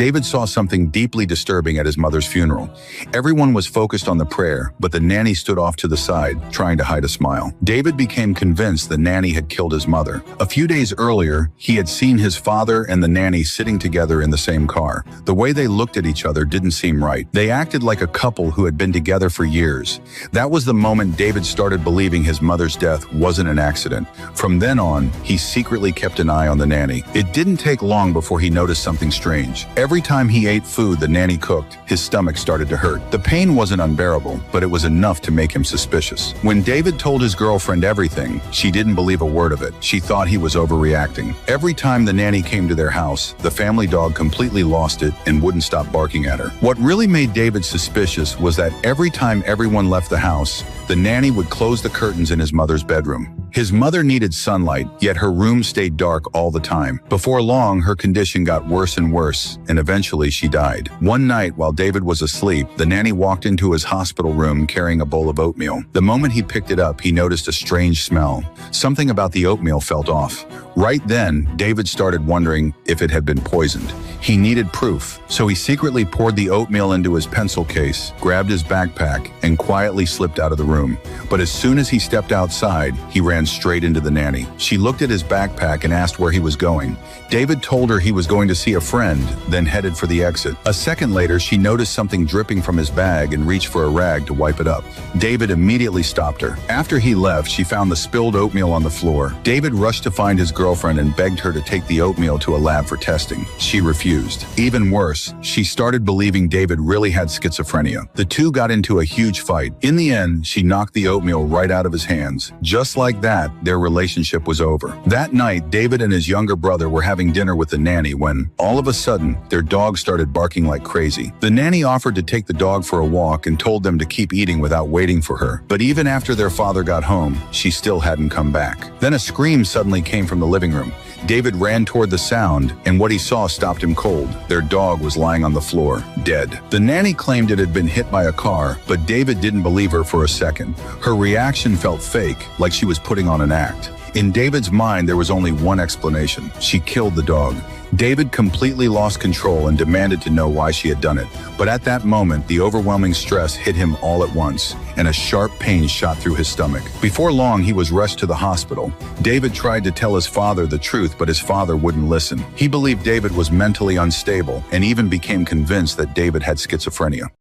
David saw something deeply disturbing at his mother's funeral. Everyone was focused on the prayer, but the nanny stood off to the side, trying to hide a smile. David became convinced the nanny had killed his mother. A few days earlier, he had seen his father and the nanny sitting together in the same car. The way they looked at each other didn't seem right. They acted like a couple who had been together for years. That was the moment David started believing his mother's death wasn't an accident. From then on, he secretly kept an eye on the nanny. It didn't take long before he noticed something strange. Every time he ate food the nanny cooked, his stomach started to hurt. The pain wasn't unbearable, but it was enough to make him suspicious. When David told his girlfriend everything, she didn't believe a word of it. She thought he was overreacting. Every time the nanny came to their house, the family dog completely lost it and wouldn't stop barking at her. What really made David suspicious was that every time everyone left the house, the nanny would close the curtains in his mother's bedroom. His mother needed sunlight, yet her room stayed dark all the time. Before long, her condition got worse and worse, and eventually she died. One night, while David was asleep, the nanny walked into his hospital room carrying a bowl of oatmeal. The moment he picked it up, he noticed a strange smell. Something about the oatmeal felt off. Right then, David started wondering if it had been poisoned. He needed proof, so he secretly poured the oatmeal into his pencil case, grabbed his backpack, and quietly slipped out of the room. But as soon as he stepped outside, he ran straight into the nanny. She looked at his backpack and asked where he was going. David told her he was going to see a friend, then headed for the exit. A second later, she noticed something dripping from his bag and reached for a rag to wipe it up. David immediately stopped her. After he left, she found the spilled oatmeal on the floor. David rushed to find his girlfriend and begged her to take the oatmeal to a lab for testing. She refused. Even worse, she started believing David really had schizophrenia. The two got into a huge fight. In the end, she knocked the oatmeal right out of his hands. Just like that, their relationship was over. That night, David and his younger brother were having dinner with the nanny when, all of a sudden, their dog started barking like crazy. The nanny offered to take the dog for a walk and told them to keep eating without waiting for her. But even after their father got home, she still hadn't come back. Then a scream suddenly came from the living room. David ran toward the sound, and what he saw stopped him cold. Their dog was lying on the floor, dead. The nanny claimed it had been hit by a car, but David didn't believe her for a second. Her reaction felt fake, like she was putting on an act. In David's mind, there was only one explanation. She killed the dog. David completely lost control and demanded to know why she had done it. But at that moment, the overwhelming stress hit him all at once, and a sharp pain shot through his stomach. Before long, he was rushed to the hospital. David tried to tell his father the truth, but his father wouldn't listen. He believed David was mentally unstable and even became convinced that David had schizophrenia.